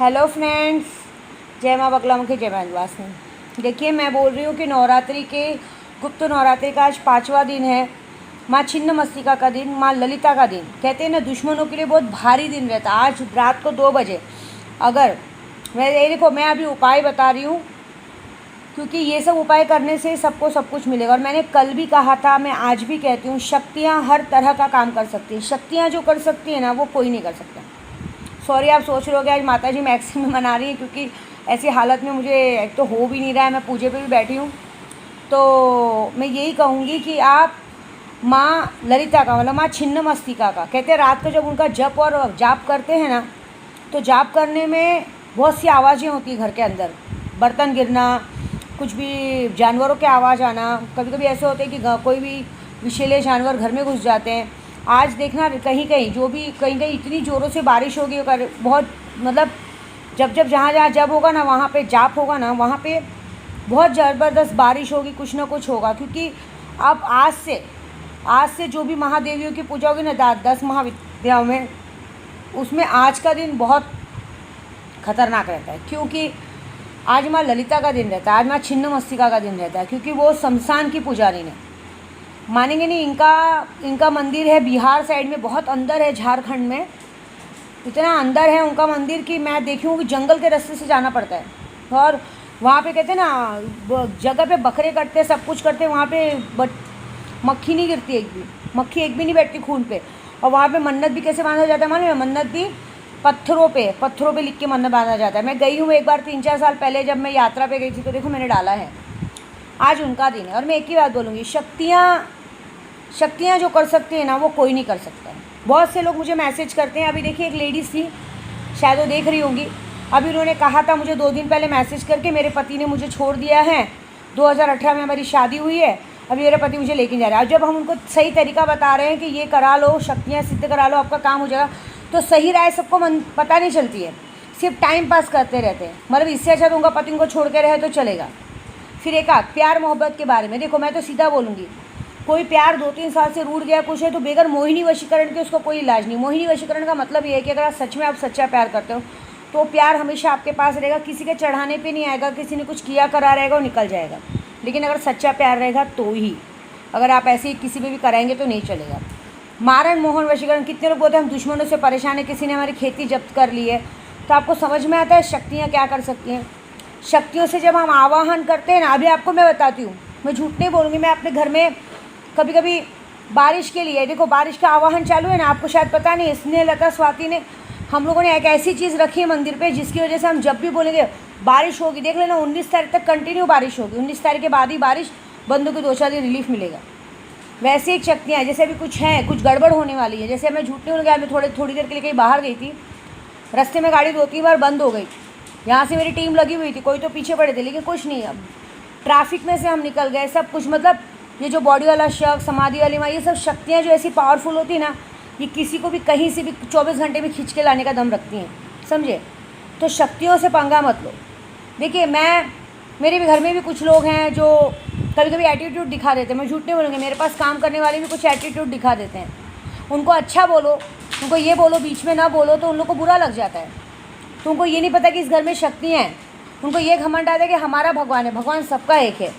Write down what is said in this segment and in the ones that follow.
Hello friends, जय माँ बगलामुखी, जय माँ विंध्यवासिनी। देखिए, मैं बोल रही हूँ कि नवरात्रि के गुप्त नवरात्रि का आज 5वां दिन है। माँ छिन्नमस्तिका का दिन, माँ ललिता का दिन। कहते हैं ना, दुश्मनों के लिए बहुत भारी दिन रहता है। आज रात को 2 बजे अगर ये देखो, मैं अभी उपाय बता रही हूँ क्योंकि ये सब उपाय करने से सबको सब कुछ मिलेगा। और मैंने कल भी कहा था, मैं आज भी कहती हूँ, शक्तियाँ हर तरह का काम कर सकती हैं। शक्तियाँ जो कर सकती हैं ना, वो कोई नहीं कर सकता। सॉरी, आप सोच रहे हो कि आज माता जी मैक्सी में मना रही हैं, क्योंकि ऐसी हालत में मुझे एक तो हो भी नहीं रहा है, मैं पूजे पे भी बैठी हूँ। तो मैं यही कहूँगी कि आप माँ ललिता का, मतलब माँ छिन्नमस्तिका का, कहते हैं रात को जब उनका जप और जाप करते हैं ना, तो जाप करने में बहुत सी आवाज़ें होती हैं घर के अंदर। बर्तन गिरना, कुछ भी जानवरों के आवाज़ आना। कभी कभी ऐसे होते हैं कि कोई भी विषैले जानवर घर में घुस जाते हैं। आज देखना, कहीं कहीं कहीं कहीं इतनी ज़ोरों से बारिश होगी, बहुत मतलब जब जहाँ जहाँ जब होगा ना, वहाँ पे जाप होगा ना, वहाँ पे बहुत ज़बरदस्त बारिश होगी, कुछ ना कुछ होगा। क्योंकि अब आज से जो भी महादेवियों की पूजा होगी ना, 10 महाविद्याओं में, उसमें आज का दिन बहुत खतरनाक रहता है। क्योंकि आज माँ ललिता का दिन रहता है, आज माँ छिन्नमस्तिका का दिन रहता है। क्योंकि वो शमशान की पुजारी ने, मानेंगे नहीं, इनका मंदिर है बिहार साइड में, बहुत अंदर है, झारखंड में। इतना अंदर है उनका मंदिर कि मैं देखी हूँ कि जंगल के रास्ते से जाना पड़ता है। और वहाँ पे कहते हैं ना, जगह पे बकरे कटते, सब कुछ करते, वहाँ पे मक्खी नहीं गिरती, मक्खी एक भी नहीं बैठती खून पे। और वहाँ पे मन्नत भी कैसे बांधा जाता है मालूम है? मन्नत भी पत्थरों पे लिख के मन्नत बांधा जाता है। मैं गई हूँ एक बार 3-4 साल पहले, जब मैं यात्रा पे गई थी, तो देखो मैंने डाला है। आज उनका दिन है। और मैं एक ही बात बोलूँगी, शक्तियाँ जो कर सकती हैं ना, वो कोई नहीं कर सकता है। बहुत से लोग मुझे मैसेज करते हैं। अभी देखिए, एक लेडीज़ थी, शायद वो देख रही होंगी। अभी उन्होंने कहा था मुझे 2 दिन पहले मैसेज करके, मेरे पति ने मुझे छोड़ दिया है, 2018 में हमारी शादी हुई है, अभी मेरे पति मुझे लेके जा रहे हैं। और जब हम उनको सही तरीका बता रहे हैं कि ये करा लो, शक्तियाँ सिद्ध करा लो, आपका काम हो जाएगा, तो सही राय सबको पता नहीं चलती है, सिर्फ टाइम पास करते रहते हैं। मतलब इससे अच्छा तो उनका पति उनको छोड़ के रहे तो चलेगा। फिर एक प्यार मोहब्बत के बारे में देखो, मैं तो सीधा बोलूँगी, कोई प्यार 2-3 साल से रूठ गया कुछ है, तो बेगर मोहिनी वशीकरण के उसका कोई इलाज नहीं। मोहिनी वशीकरण का मतलब ये है कि अगर आप सच में आप सच्चा प्यार करते हो, तो प्यार हमेशा आपके पास रहेगा, किसी के चढ़ाने पे नहीं आएगा, किसी ने कुछ किया करा रहेगा और निकल जाएगा। लेकिन अगर सच्चा प्यार रहेगा तो ही, अगर आप ऐसे ही किसी पे भी कराएंगे तो नहीं चलेगा। मारण मोहन वशीकरण, कितने लोग बोलते हैं हम दुश्मनों से परेशान है, किसी ने हमारी खेती जब्त कर ली है। तो आपको समझ में आता है शक्तियाँ क्या कर सकती हैं। शक्तियों से जब हम आवाहन करते हैं ना, अभी आपको मैं बताती हूँ, मैं झूठ नहीं बोलूँगी, मैं अपने घर में कभी कभी बारिश के लिए, देखो बारिश का आवाहन चालू है ना, आपको शायद पता नहीं, स्नेह लता स्वाति ने, हम लोगों ने एक ऐसी चीज़ रखी है मंदिर पे, जिसकी वजह से हम जब भी बोलेंगे बारिश होगी, देख लेना 19 तारीख तक कंटिन्यू बारिश होगी। 19 तारीख के बाद ही बारिश बंद होगी, 2-4 दिन रिलीफ मिलेगा। वैसे एक शक्तियाँ हैं, जैसे अभी कुछ है, कुछ गड़बड़ होने वाली है। जैसे मैं झूठ नहीं बोलूँगी, मैं थोड़ी देर के लिए कहीं बाहर गई थी, रास्ते में गाड़ी 2-3 बार बंद हो गई। यहाँ से मेरी टीम लगी हुई थी, कोई तो पीछे पड़े थे, लेकिन कुछ नहीं, अब ट्रैफिक में से हम निकल गए, सब कुछ। मतलब ये जो बॉडी वाला शक, समाधि वाली माँ, ये सब शक्तियाँ जो ऐसी पावरफुल होती है ना, ये किसी को भी कहीं से भी 24 घंटे में खींच के लाने का दम रखती हैं, समझे? तो शक्तियों से पंगा मत लो। देखिए, मेरे भी घर में भी कुछ लोग हैं जो कभी कभी एटीट्यूड दिखा देते हैं। मैं झूठ नहीं बोलूँगी, मेरे पास काम करने वाले भी कुछ एटीट्यूड दिखा देते हैं। उनको अच्छा बोलो, उनको ये बोलो, बीच में ना बोलो, तो उन लोग को बुरा लग जाता है। तो उनको ये नहीं पता कि इस घर में शक्तियाँ हैं। उनको ये घमंड आता है कि हमारा भगवान है, भगवान सबका एक है।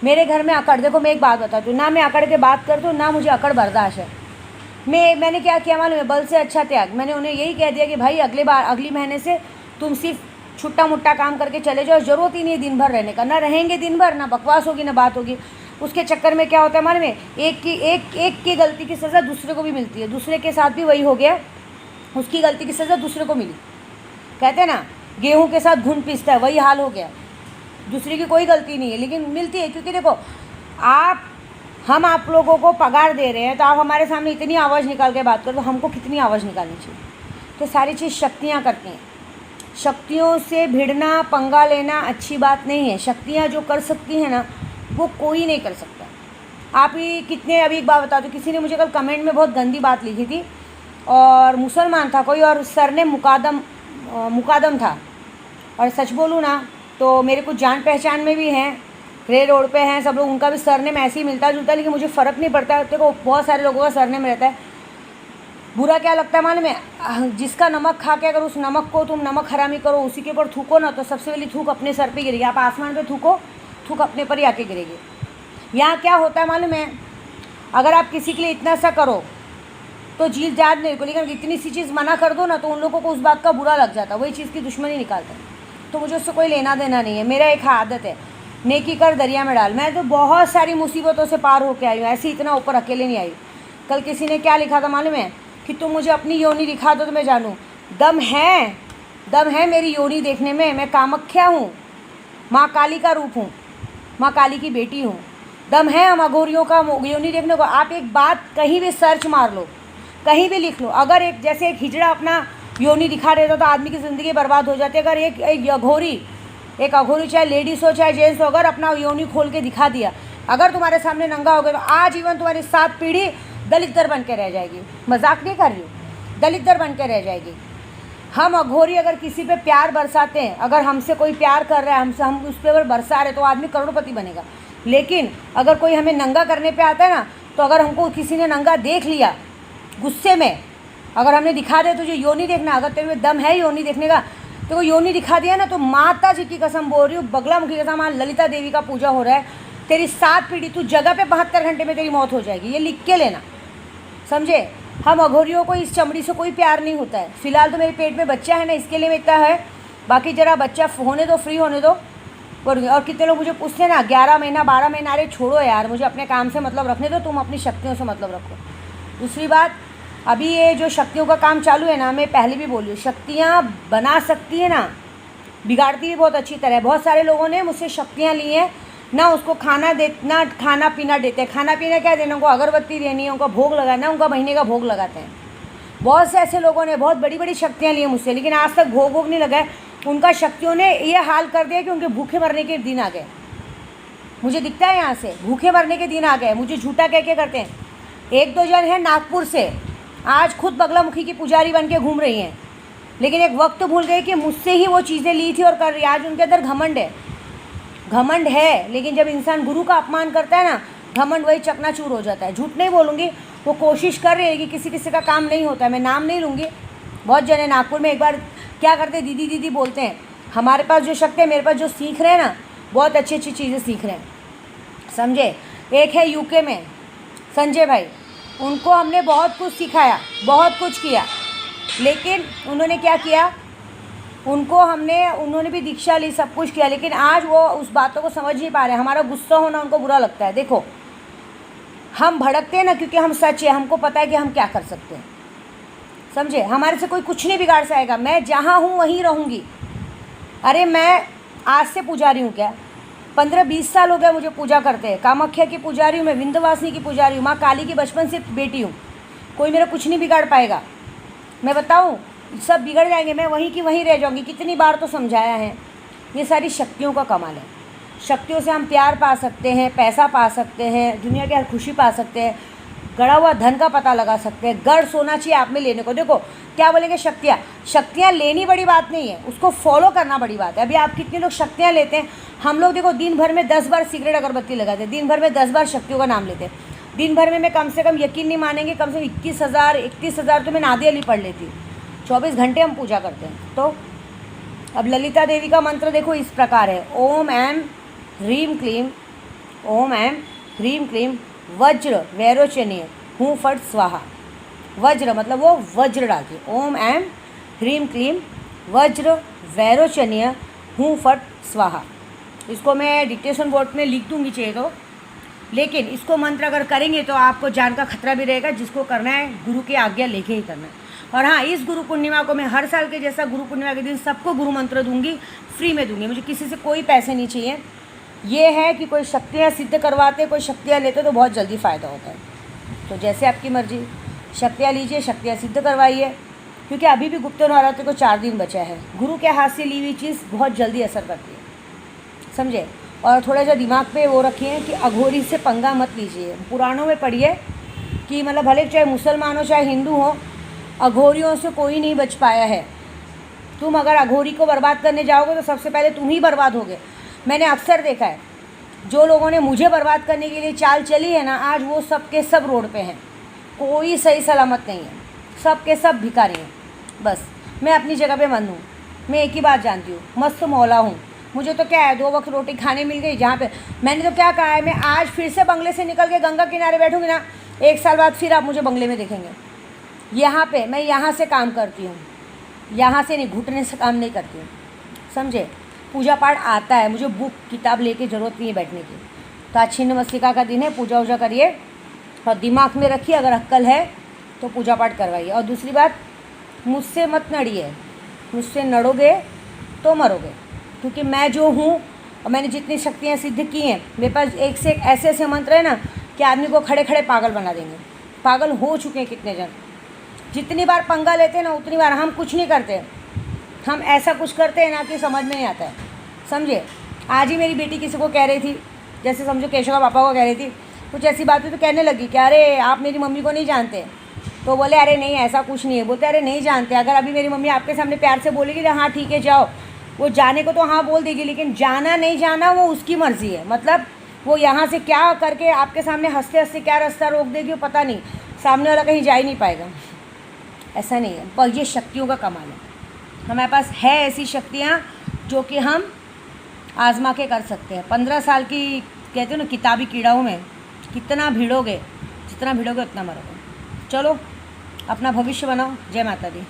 मेरे घर में अकड़, देखो मैं एक बात बताती हूँ, ना मैं अकड़ के बात करती हूँ, ना मुझे अकड़ बर्दाश्त है। मैंने क्या किया मालूम है? बल से अच्छा त्याग। मैंने उन्हें यही कह दिया कि भाई अगली महीने से तुम सिर्फ छुट्टा मुट्टा काम करके चले जाओ, ज़रूरत ही नहीं दिन भर रहने का। ना रहेंगे दिन भर, ना बकवास होगी, ना बात होगी। उसके चक्कर में क्या होता है मालूम है? एक की गलती की सज़ा दूसरे को भी मिलती है। दूसरे के साथ भी वही हो गया, उसकी गलती की सज़ा दूसरे को मिली। कहते हैं ना, गेहूँ के साथ घुन पीसता है, वही हाल हो गया। दूसरे की कोई गलती नहीं है, लेकिन मिलती है। क्योंकि देखो, हम आप लोगों को पगार दे रहे हैं, तो आप हमारे सामने इतनी आवाज़ निकाल के बात करो, तो हमको कितनी आवाज़ निकालनी चाहिए? तो सारी चीज़ शक्तियाँ करती हैं। शक्तियों से भिड़ना, पंगा लेना अच्छी बात नहीं है। शक्तियाँ जो कर सकती हैं ना, वो कोई नहीं कर सकता। आप ही कितने, अभी एक बात बता दो, किसी ने मुझे कल कमेंट में बहुत गंदी बात लिखी थी, और मुसलमान था कोई, और सर ने मुकादम था। और सच बोलूँ ना, तो मेरे कुछ जान पहचान में भी हैं, ग्रे रोड पे हैं सब लोग, उनका भी सरनेम ऐसे ही मिलता जुलता है, लेकिन मुझे फ़र्क नहीं पड़ता। देखो, बहुत सारे लोगों का सरनेम रहता है। बुरा क्या लगता है मालूम है? जिसका नमक खा के अगर उस नमक को तुम नमक हरामी करो, उसी के ऊपर थूको ना, तो सबसे पहले थूक अपने सर पे गिरेगी। आप आसमान पे थूको, थूक अपने पर ही आके गिरेगी। यहाँ क्या होता है मालूम है? अगर आप किसी के लिए इतना सा करो तो जीत जात नहीं को, लेकिन इतनी सी चीज़ मना कर दो ना तो उन लोगों को उस बात का बुरा लग जाता है, वही चीज़ की दुश्मनी निकालते हैं। तो मुझे उससे कोई लेना देना नहीं है। मेरा एक आदत है, नेकी कर दरिया में डाल। मैं तो बहुत सारी मुसीबतों से पार होके आई हूँ, ऐसे इतना ऊपर अकेले नहीं आई। कल किसी ने क्या लिखा था मालूम है? कि तुम मुझे अपनी योनि दिखा दो तो मैं जानूँ। दम है मेरी योनि देखने में। मैं कामाख्या हूँ, माँ काली का रूप हूँ, माँ काली की बेटी हूँ। दम है हम अघोरियों का योनि देखने को। आप एक बात कहीं भी सर्च मार लो, कहीं भी लिख लो, अगर एक जैसे एक हिजड़ा अपना योनि दिखा देता तो आदमी की ज़िंदगी बर्बाद हो जाती है। अगर एक अघोरी चाहे लेडीज़ हो चाहे जेंट्स हो, अगर अपना योनि खोल के दिखा दिया, अगर तुम्हारे सामने नंगा हो गया, तो आजीवन तुम्हारी 7 पीढ़ी दलित दर बन के रह जाएगी। मजाक नहीं कर रही हूँ, दलित दर बन के रह जाएगी। हम अघोरी अगर किसी पे प्यार बरसाते हैं, अगर हमसे कोई प्यार कर रहा है, हमसे हम उस पर बरसा रहे, तो आदमी करोड़पति बनेगा। लेकिन अगर कोई हमें नंगा करने पे आता है ना, तो अगर हमको किसी ने नंगा देख लिया गुस्से में, अगर हमने दिखा दिया तुझे योनि देखना, अगर तेरे में दम है योनि देखने का, तो वो योनि दिखा दिया ना, तो माता जी की कसम बोल रही हूँ, बगलामुखी की कसम, आज ललिता देवी का पूजा हो रहा है, तेरी 7 पीढ़ी तू जगह पे 72 घंटे में तेरी मौत हो जाएगी। ये लिख के लेना, समझे? हम अघोरियों को इस चमड़ी से कोई प्यार नहीं होता है। फिलहाल तो मेरे पेट में बच्चा है ना, इसके लिए इतना है, बाकी ज़रा बच्चा होने दो, फ्री होने दो। और कितने लोग मुझे पूछते हैं ना 11 महीना 12 महीना, अरे छोड़ो यार, मुझे अपने काम से मतलब रखने दो, तुम अपनी शक्तियों से मतलब रखो। दूसरी बात, अभी ये जो शक्तियों का काम चालू है ना, मैं पहले भी बोली हूँ, शक्तियाँ बना सकती है ना, बिगाड़ती भी बहुत अच्छी तरह है। बहुत सारे लोगों ने मुझसे शक्तियाँ ली हैं ना, उसको ना खाना पीना देते हैं। खाना पीना क्या देना, उनको अगरबत्ती देनी है, उनको भोग लगाना, उनका महीने का भोग लगाते हैं। बहुत से ऐसे लोगों ने बहुत बड़ी बड़ी शक्तियाँ ली हैं मुझसे, लेकिन आज तक भोग नहीं लगाए। उनका शक्तियों ने ये हाल कर दिया कि उनके भूखे मरने के दिन आ गए। मुझे दिखता है यहाँ से भूखे मरने के दिन आ गए। मुझे झूठा कह के करते हैं। 1-2 जन हैं नागपुर से, आज खुद बगलामुखी की पुजारी बन के घूम रही हैं, लेकिन एक वक्त भूल गए कि मुझसे ही वो चीज़ें ली थी और कर रही। आज उनके अंदर घमंड है, लेकिन जब इंसान गुरु का अपमान करता है ना, घमंड वही चकनाचूर हो जाता है। झूठ नहीं बोलूँगी, वो कोशिश कर रही है कि किसी का काम नहीं होता है। मैं नाम नहीं लूँगी। बहुत जने नागपुर में एक बार क्या करते, दीदी दीदी बोलते हैं। हमारे पास जो शक्ति है, मेरे पास जो सीख रहे हैं ना, बहुत अच्छी अच्छी चीज़ें सीख रहे हैं, समझे? एक है यूके में संजय भाई, उनको हमने बहुत कुछ सिखाया, बहुत कुछ किया, लेकिन उन्होंने क्या किया, उन्होंने भी दीक्षा ली, सब कुछ किया, लेकिन आज वो उस बातों को समझ नहीं पा रहे। हमारा गुस्सा होना उनको बुरा लगता है। देखो, हम भड़कते हैं ना क्योंकि हम सच है, हमको पता है कि हम क्या कर सकते हैं, समझे? हमारे से कोई कुछ नहीं बिगाड़ सकेगा। मैं जहाँ हूँ वहीं रहूँगी। अरे मैं आज से पुजारी हूँ क्या, 15-20 साल हो गए मुझे पूजा करते हैं। कामाख्या की पुजारी हूँ मैं, विंध्यवासिनी की पुजारी हूँ, माँ काली की बचपन से बेटी हूँ। कोई मेरा कुछ नहीं बिगाड़ पाएगा। मैं बताऊँ, सब बिगड़ जाएंगे, मैं वहीं की वहीं रह जाऊँगी। कितनी बार तो समझाया है। ये सारी शक्तियों का कमाल है। शक्तियों से हम प्यार पा सकते हैं, पैसा पा सकते हैं, दुनिया की हर खुशी पा सकते हैं, गड़ा हुआ धन का पता लगा सकते हैं। गर्व होना चाहिए आप में लेने को। देखो क्या बोलेंगे, शक्तियाँ लेनी बड़ी बात नहीं है, उसको फॉलो करना बड़ी बात है। अभी आप कितने लोग शक्तियाँ लेते हैं। हम लोग देखो दिन भर में 10 बार सिगरेट अगरबत्ती लगाते हैं, दिन भर में 10 बार शक्तियों का नाम लेते हैं। दिन भर में मैं कम से कम, यकीन नहीं मानेंगे, कम से कम 21,000 तो मैं नादे अली पढ़ लेती हूँ। 24 घंटे हम पूजा करते हैं। तो अब ललिता देवी का मंत्र देखो इस प्रकार है, ओम ऐं ह्रीं क्लीं, ओम ऐं ह्रीं क्लीं वज्र वैरोचनीय हूँ फट स्वाहा। वज्र मतलब वो वज्र डालती, ओम ऐं ह्रीं क्लीं वज्र वैरोचनीय हूँ फट स्वाहा। इसको मैं डिक्टेशन बोर्ड में लिख दूँगी चाहिए तो, लेकिन इसको मंत्र अगर करेंगे तो आपको जान का खतरा भी रहेगा। जिसको करना है गुरु की आज्ञा लेके ही करना है। और हाँ, इस गुरु पूर्णिमा को मैं हर साल के जैसा गुरु पूर्णिमा के दिन सबको गुरु मंत्र दूंगी, फ्री में दूंगी। मुझे किसी से कोई पैसे नहीं चाहिए। ये है कि कोई शक्तियाँ सिद्ध करवाते, कोई शक्तियाँ लेते तो बहुत जल्दी फ़ायदा होता है। तो जैसे आपकी मर्जी, शक्तियाँ लीजिए, शक्तियाँ सिद्ध करवाइए, क्योंकि अभी भी गुप्त नवरात्रि को 4 दिन बचा है। गुरु के हाथ से ली हुई चीज़ बहुत जल्दी असर करती है, समझे? और थोड़ा सा दिमाग पे वो रखिए कि अघोरी से पंगा मत लीजिए। पुराणों में पढ़िए कि मतलब भले चाहे मुसलमान हो चाहे हिंदू हो, अघोरियों से कोई नहीं बच पाया है। तुम अगर अघोरी को बर्बाद करने जाओगे तो सबसे पहले तुम ही बर्बाद होगे। मैंने अक्सर देखा है, जो लोगों ने मुझे बर्बाद करने के लिए चाल चली है ना, आज वो सब के सब रोड पे हैं। कोई सही सलामत नहीं है। सब के सब भिखारी हैं। बस मैं अपनी जगह पे मन हूँ। मैं एक ही बात जानती हूँ, मस्त मौला हूँ। मुझे तो क्या है, 2 वक्त रोटी खाने मिल गई। जहाँ पे मैंने तो क्या कहा है, मैं आज फिर से बंगले से निकल के गंगा किनारे बैठूँगी ना, 1 साल बाद फिर आप मुझे बंगले में देखेंगे। यहाँ पे मैं यहाँ से काम करती हूँ, यहाँ से नहीं, घुटने से काम नहीं करती हूँ, समझे। पूजा पाठ आता है मुझे, बुक किताब लेके ज़रूरत नहीं है बैठने की। तो आज छिन्नमस्तिका का दिन है, पूजा वूजा करिए और दिमाग में रखिए, अगर अक्ल है तो पूजा पाठ करवाइए। और दूसरी बात, मुझसे मत लड़िए, मुझसे लड़ोगे तो मरोगे, क्योंकि मैं जो हूँ और मैंने जितनी शक्तियाँ सिद्ध की हैं, मेरे पास एक से एक ऐसे ऐसे मंत्र है ना कि आदमी को खड़े खड़े पागल बना देंगे। पागल हो चुके हैं कितने जन। जितनी बार पंगा लेते हैं ना, उतनी बार हम कुछ नहीं करते, हम ऐसा कुछ करते हैं ना कि समझ में नहीं आता है, समझे। आज ही मेरी बेटी किसी को कह रही थी, जैसे समझो केशव का पापा को कह रही थी, कुछ ऐसी बात हुई तो कहने लगी कि अरे आप मेरी मम्मी को नहीं जानते। तो बोले अरे नहीं ऐसा कुछ नहीं है। बोलते अरे नहीं जानते, अगर अभी मेरी मम्मी आपके सामने प्यार से बोलेगी तो हाँ ठीक है जाओ, वो जाने को तो हाँ बोल देगी, लेकिन जाना नहीं जाना वो उसकी मर्ज़ी है। मतलब वो यहाँ से क्या करके आपके सामने हंसते हंसते क्या रास्ता रोक देगी वो पता नहीं, सामने वाला कहीं जा ही नहीं पाएगा। ऐसा नहीं है, पर ये शक्तियों का कमाल है। हमारे पास है ऐसी शक्तियाँ जो कि हम आजमा के कर सकते हैं। 15 साल की कहते हो ना किताबी कीड़ाओं में कितना भिड़ोगे, जितना भिड़ोगे उतना मरोगे। चलो अपना भविष्य बनाओ। जय माता दी।